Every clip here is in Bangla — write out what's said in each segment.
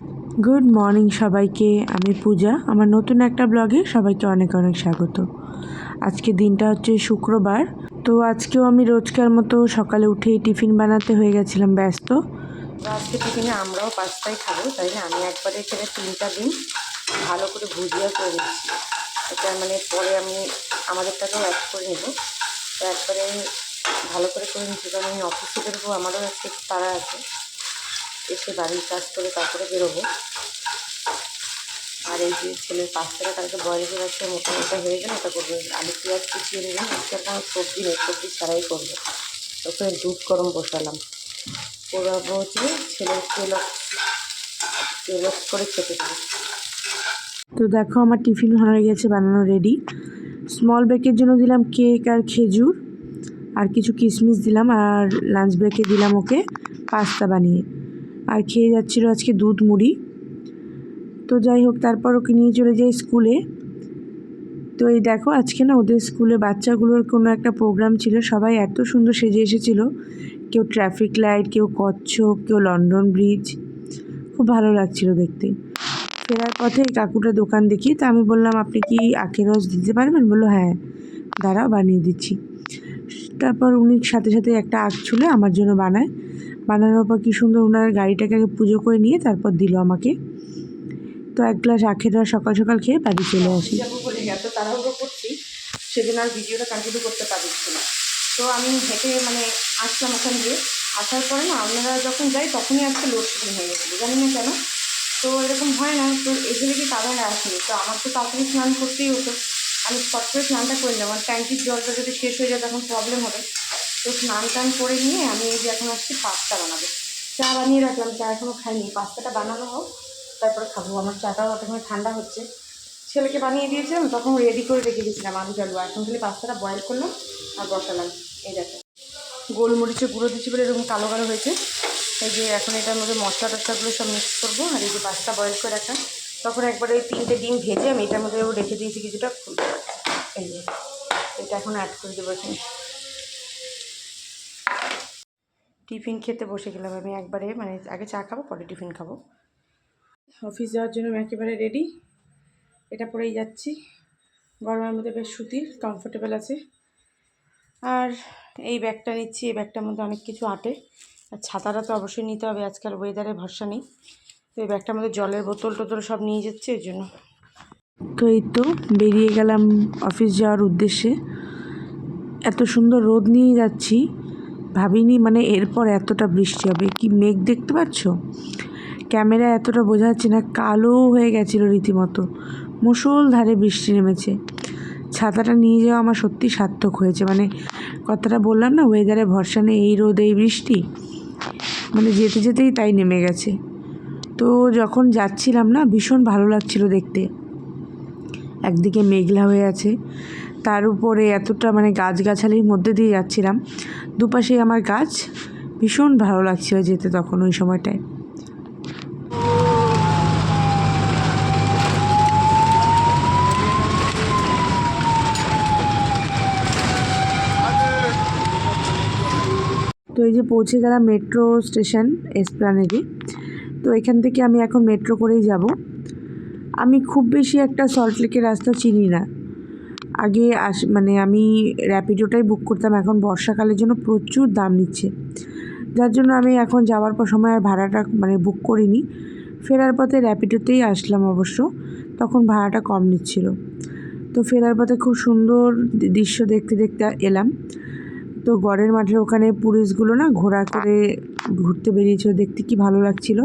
গুড মর্নিং সবাইকে। আমি পূজা। আমার নতুন একটা ব্লগে সবাইকে অনেক অনেক স্বাগত। আজকে দিনটা হচ্ছে শুক্রবার। তো আজকেও আমি রোজকার মতো সকালে উঠেই টিফিন বানাতে হয়ে গেছিলাম ব্যস্ত। আজকে টিফিনে আমরাও পাস্তাই খাবো, তাই না? আমি একবারে এখানে 3টা ডিম ভালো করে ভুজিয়া করে নিচ্ছি। এটা মানে পরে আমি আমাদেরটাকেও অ্যাড করে নেব। তো একবারে ভালো করে নিচ্ছি, কারণ আমি অফিসে বেরোবো, আমারও আজকে একটু তাড়া আছে। এসে বাড়ির কাজ করে তারপরে বেরোবো। আর এই যে ছেলের পাস্তাটা কালকে বয়েল করে রাখতে মোটা হয়ে গেলে ওটা করবো। আলু পেঁয়াজ কুচিয়ে নেবেন, আজকে আর কোনো সবজি নেই, সবজি ছাড়াই করবো। ওখানে দুধ গরম বসালাম, করবো হচ্ছে ছেলের তেল করে খেতে দেবো। তো দেখো আমার টিফিন হয়ে গেছে, বানানো রেডি। স্মল ব্রেকের জন্য দিলাম কেক আর খেজুর আর কিছু কিশমিশ দিলাম, আর লাঞ্চ ব্রেকে দিলাম ওকে পাস্তা বানিয়ে। আর খেয়ে যাচ্ছিলো আজকে দুধ মুড়ি। তো যাই হোক, তারপর ওকে নিয়ে চলে যাই স্কুলে। তো এই দেখো আজকে না ওদের স্কুলে বাচ্চাগুলোর কোনো একটা প্রোগ্রাম ছিল, সবাই এত সুন্দর সেজে এসেছিলো। কেউ ট্রাফিক লাইট, কেউ কচ্ছপ, কেউ লন্ডন ব্রিজ। খুব ভালো লাগছিল দেখতে। ফেরার পথে কাকুটা দোকান দেখি, তা আমি বললাম আপনি কি আখের রস দিতে পারবেন? বললো হ্যাঁ, দাঁড়াও বানিয়ে দিচ্ছি। তারপর উনি সাথে সাথে একটা আখ ছুলে আমার জন্য বানায়। বানানোর পর কী সুন্দর ওনার গাড়িটাকে আগে পুজো করে নিয়ে তারপর দিল আমাকে। তো এক গ্লাস আখের রস সকাল সকাল খেয়ে বাড়ি চলে আসি। যাবো বলে এত তাড়াহুড়ো করছি, সেজন্য আর ভিডিওটা কন্টিনিউ করতে পারছি না। তো আমি হেঁটে আসলাম ওখান দিয়ে। আসার পরে না, আপনারা যখন যাই তখনই আজকে লোডশেডিং হয়ে গেছিলো, জানি না কেন। তো এরকম হয় না, তো এগুলো কি তাড়াতাড়ি আসেনি, তো আমার তো তাড়াতাড়ি স্নান করতেই হতো। আমি ফট করে স্নানটা করে নিলাম, আমার ট্যাঙ্কির জলটা যদি শেষ হয়ে যায় তখন প্রবলেম হবে। তো স্নান টান করে নিয়ে আমি এই যে এখন আসছি পাস্তা বানাবো। চা বানিয়ে রাখলাম, চা এখনও খাইনি, পাস্তাটা বানানো হোক তারপরে খাবো। আমার চাটাও তখন ঠান্ডা হচ্ছে। ছেলেকে বানিয়ে দিয়েছিলাম, তখন রেডি করে রেখে দিয়েছিলাম আলু টালু। এখন খালি পাস্তাটা বয়েল করলাম আর বসালাম। এই দেখো গোলমরিচের গুঁড়ো দিচ্ছি বলে এরকম কালো কালো হয়েছে। এই যে এখন এটার মধ্যে মশলা টশলাগুলো সব মিক্স করবো। আর এই যে পাস্তা বয়েল করে রাখা, তখন একবারে ওই 3টে ডিম ভেজে আমি এটার মধ্যে রেখে দিয়েছি কিছুটা। এই যে এটা এখন অ্যাড করে দেবো এখানে। টিফিন খেতে বসে গেলাম আমি একবারে, আগে চা খাবো পরে টিফিন খাবো। অফিস যাওয়ার জন্য আমি একেবারে রেডি। এটা পরেই যাচ্ছি, গরমের মধ্যে বেশ সুতির, কমফোর্টেবল আছে। আর এই ব্যাগটা নিচ্ছি, এই ব্যাগটার মধ্যে অনেক কিছু আটে। আর ছাতাটা তো অবশ্যই নিতে হবে, আজকাল ওয়েদারে ভরসা নেই। তো এই ব্যাগটার মধ্যে জলের বোতল টোতল সব নিয়ে যাচ্ছে ওই জন্য। তো এই তো বেরিয়ে গেলাম অফিস যাওয়ার উদ্দেশ্যে। এত সুন্দর রোদ নিয়ে যাচ্ছি, ভাবিনি এরপর এতটা বৃষ্টি হবে। কি মেঘ দেখতে পাচ্ছ? ক্যামেরা এতটা বোঝা যাচ্ছে না, কালো হয়ে গেছিলো রীতিমতো। মুষলধারে বৃষ্টি নেমেছে। ছাতাটা নিয়ে যাওয়া আমার সত্যি সার্থক হয়েছে। কথাটা বললাম না, ওয়েদারে ভরসা নেই, এই রোদ এই বৃষ্টি, যেতে যেতেই তাই নেমে গেছে। তো যখন যাচ্ছিলাম না, ভীষণ ভালো লাগছিল দেখতে। একদিকে মেঘলা হয়ে আছে, তার উপরে এতটা গাছগাছালির মধ্যে দিয়ে যাচ্ছিলাম, দুপাশেই আমার গাছ। ভীষণ ভালো লাগছিল যেতে তখন ওই সময়টায়। তো এই যে পৌঁছে গেলাম মেট্রো স্টেশন এসপ্ল্যানেডে। তো এখান থেকে আমি এখন মেট্রো করেই যাব। আমি খুব বেশি একটা সল্টলেকের রাস্তা চিনি না। আগে আমি র্যাপিডোটাই বুক করতাম, এখন বর্ষাকালের জন্য প্রচুর দাম নিচ্ছে, যার জন্য আমি এখন যাওয়ার পর সময় আর ভাড়াটা বুক করিনি। ফেরার পথে র্যাপিডোতেই আসলাম অবশ্য, তখন ভাড়াটা কম নিচ্ছিল। তো ফেরার পথে খুব সুন্দর দৃশ্য দেখতে দেখতে এলাম। তো গড়ের মাঠের ওখানে পুলিশগুলো না ঘোড়া করে ঘুরতে বেরিয়েছিল, দেখতে কি ভালো লাগছিল।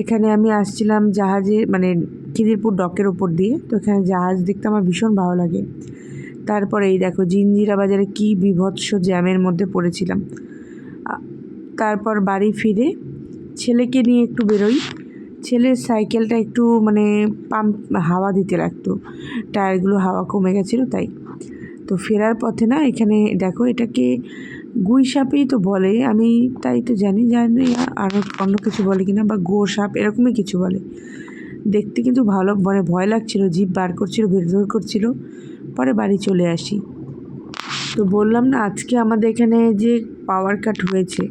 এখানে আমি আসছিলাম জাহাজে, খিদিরপুর ডকের ওপর দিয়ে। তো এখানে জাহাজ দেখতে আমার ভীষণ ভালো লাগে। তারপরে এই দেখো জিঞ্জিরা বাজারে কি বিভৎস জ্যামের মধ্যে পড়েছিলাম। তারপর বাড়ি ফিরে ছেলেকে নিয়ে একটু বেরোই। ছেলের সাইকেলটা একটু পাম্প হাওয়া দিতে লাগতো, টায়ারগুলো হাওয়া কমে গেছিলো তাই। তো ফেরার পথে না, এখানে দেখো এটাকে গুই সাপেই তো বলে, আমি তাই তো জানি আরও অন্য কিছু বলে কিনা, বা গো সাপ এরকমই কিছু বলে। দেখতে কিন্তু ভালো, ভয় লাগছিল, জিভ বার করছিল, বের করছিল। পরে বাড়ি চলে আসি। তো বললাম না আজকে আমাদের এখানে যে পাওয়ার কাট হয়েছে,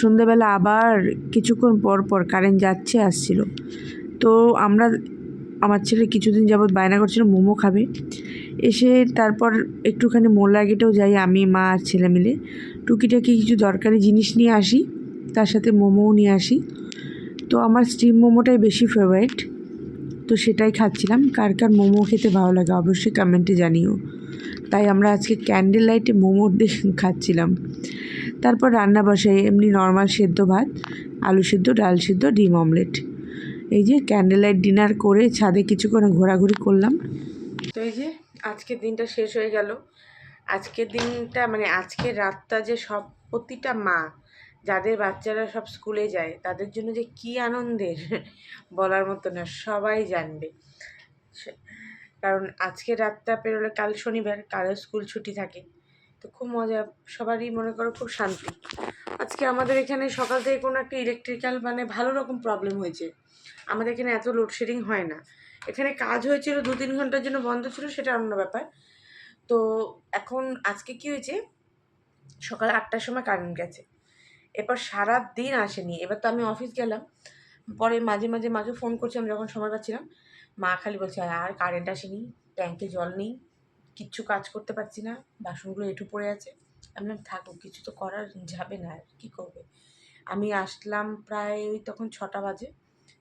সন্ধ্যাবেলা আবার কিছুক্ষণ পর পর কারেন্ট যাচ্ছে আসছিল। তো আমার ছেলে কিছুদিন যাবৎ বায়না করছিল মোমো খাবে। এসে তারপর একটুখানি মোল্লারগেটেও যাই, আমি মা আর ছেলে মিলে টুকিটাকি কিছু দরকারি জিনিস নিয়ে আসি, তার সাথে মোমোও নিয়ে আসি। তো আমার স্টিম মোমোটাই বেশি ফেভারিট, তো সেটাই খাচ্ছিলাম। কার কার মোমো খেতে ভালো লাগে অবশ্যই কমেন্টে জানিও। তাই আমরা আজকে ক্যান্ডেল লাইটে মোমো দিয়ে খাচ্ছিলাম। তারপর রান্না বসাই, এমনি নর্মাল সেদ্ধ ভাত, আলু সেদ্ধ, ডাল সেদ্ধ, ডিম অমলেট। এই যে ক্যান্ডেল লাইট ডিনার করে ছাদে কিছুক্ষণ ঘোরাঘুরি করলাম। তো এই যে আজকের দিনটা শেষ হয়ে গেল। আজকের দিনটা মানে আজকের রাতটা যে প্রতিটা মা যাদের বাচ্চারা সব স্কুলে যায় তাদের জন্য যে কি আনন্দের বলার মতো না, সবাই জানবে। কারণ আজকের রাতটা পেরোলে কাল শনিবার, কালও স্কুল ছুটি থাকে, তো খুব মজা, সবারই মনে করো খুব শান্তি। আজকে আমাদের এখানে সকাল থেকে কোনো একটা ইলেকট্রিক্যাল মানে ভালো রকম প্রবলেম হয়েছে। আমাদের এখানে এত লোডশেডিং হয় না। এখানে কাজ হয়েছিল 2-3 ঘন্টার জন্য বন্ধ ছিল, সেটা অন্য ব্যাপার। তো এখন আজকে কি হয়েছে, সকাল 8টার সময় কারেন্ট গেছে, এরপর সারা দিন আসেনি। এবার তো আমি অফিস গেলাম, পরে মাঝে মাঝে মাকে ফোন করছিলাম যখন সময় পাচ্ছিলাম, মা খালি বলছে আর কারেন্ট আসেনি, ট্যাঙ্কে জল নেই, কিচ্ছু কাজ করতে পারছি না, বাসনগুলো এঁটু পড়ে আছে। আমি বললাম থাকুক, কিছু তো করার যাবে না, আর কী করবে। আমি আসলাম প্রায় ওই তখন 6টা বাজে,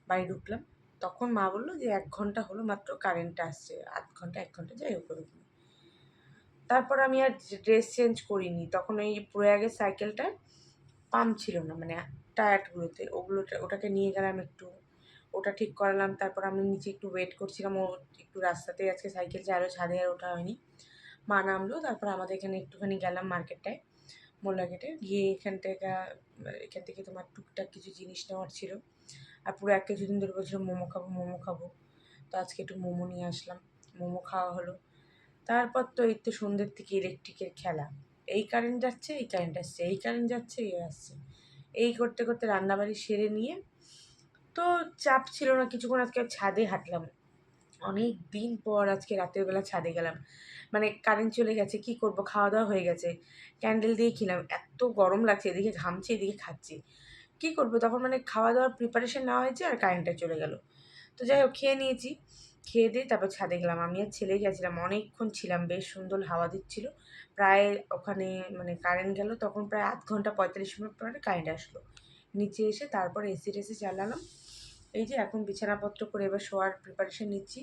বাড়ি ঢুকলাম। তখন মা বললো যে 1 ঘন্টা হলো মাত্র কারেন্টটা আসছে, 1 ঘন্টা 1 ঘন্টা যাই হোক। তারপর আমি আর ড্রেস চেঞ্জ করিনি, তখন ওই প্রয়াগের সাইকেলটা পাম্প ছিল না, মানে টায়ারগুলোতে, ওটাকে নিয়ে গেলাম একটু, ওটা ঠিক করালাম। তারপর আমি নিচে একটু ওয়েট করছিলাম, ও একটু রাস্তাতেই আজকে সাইকেল চালালো, ছাদে আর ওঠা হয়নি। মা নামলো, তারপর আমাদের এখানে একটুখানি গেলাম মার্কেটটায়, মোল্লারগেটে গিয়ে এখান থেকে তোমার টুকটাক কিছু জিনিস নেওয়ার ছিল। আর পুরো কিছুদিন ধরে বলছিল মোমো খাবো মোমো খাবো, তো আজকে একটু মোমো নিয়ে আসলাম, মোমো খাওয়া হলো। তারপর তো এই তো সন্ধ্যের থেকে ইলেকট্রিকের খেলা, এই কারেন্ট যাচ্ছে এই কারেন্ট আসছে, এই কারেন্ট যাচ্ছে এই আসছে, এই করতে করতে রান্নাবাড়ি সেরে নিয়ে তো চাপ ছিল না কিছুক্ষণ। আজকে ছাদে হাঁটলাম, অনেক দিন পর আজকে রাতের বেলা ছাদে গেলাম। মানে কারেন্ট চলে গেছে, কি করব, খাওয়া দাওয়া হয়ে গেছে, ক্যান্ডেল দিয়ে খেলাম, এত গরম লাগছে, এদিকে ঘামছি এদিকে খাচ্ছি, কি করব। তখন মানে খাওয়া দাওয়ার প্রিপারেশন নেওয়া হয়েছে আর কারেন্টটা চলে গেল। তো যাই হোক খেয়ে নিয়েছি, খেয়ে দিয়ে তারপর ছাদে গেলাম। আমি আর ছেলে গেছিলাম, অনেকক্ষণ ছিলাম, বেশ সুন্দর হাওয়া দিচ্ছিল। প্রায় ওখানে মানে কারেন্ট গেল তখন প্রায় 0.5 ঘন্টা 45 মিনিট পরে কারেন্ট আসলো। নিচে এসে তারপর এসি টেসি চালালাম। এই যে এখন বিছানাপত্র করে এবার শোয়ার প্রিপারেশন নিচ্ছি।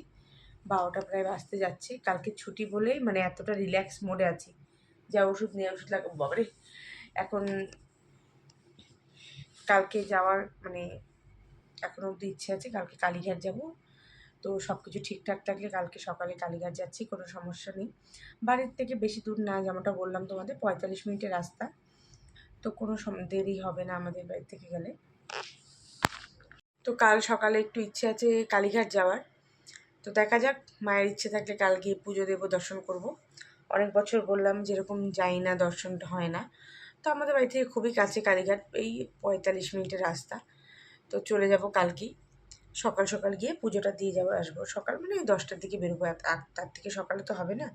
12টা প্রায় বাজতে যাচ্ছে। কালকে ছুটি বলেই মানে এতটা রিল্যাক্স মোডে আছি, যা ওষুধ নিয়ে ওষুধ লাগে বাবারে। এখন কালকে যাওয়ার মানে এখন অবধি ইচ্ছে আছে, কালকে কালীঘাট যাব। তো সব কিছু ঠিকঠাক থাকলে কালকে সকালে কালীঘাট যাচ্ছি, কোনো সমস্যা নেই। বাড়ির থেকে বেশি দূর না, যেমনটা বললাম তোমাদের 45 মিনিটের রাস্তা, তো কোনো দেরি হবে না আমাদের বাড়ি থেকে গেলে। তো কাল সকালে একটু ইচ্ছে আছে কালীঘাট যাওয়ার, তো দেখা যাক, মায়ের ইচ্ছে থাকলে কাল গিয়ে পুজো দেবো, দর্শন করব। অনেক বছর বললাম যেরকম যাই না, দর্শনটা হয় না। তো আমাদের বাড়ি থেকে খুবই কাছে কালীঘাট, এই 45 মিনিটের রাস্তা। তো চলে যাব কালকেই, সকাল সকাল গিয়ে পুজোটা দিয়ে যাবো, আসবো সকাল মানে 10টার দিকে বেরোবো, তার থেকে সকালে তো হবে না।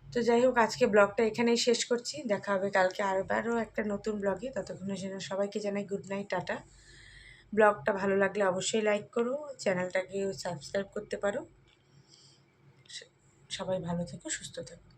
তো যাই হোক আজকে ব্লগটা এখানেই শেষ করছি, দেখা হবে কালকে আরও একটা নতুন ব্লগে। ততক্ষণের জন্য সবাইকে জানাই গুড নাইট, টাটা। ব্লগটা ভালো লাগলে অবশ্যই লাইক করো, চ্যানেলটাকে সাবস্ক্রাইব করতে পারো। সবাই ভালো থেকো, সুস্থ থেকো।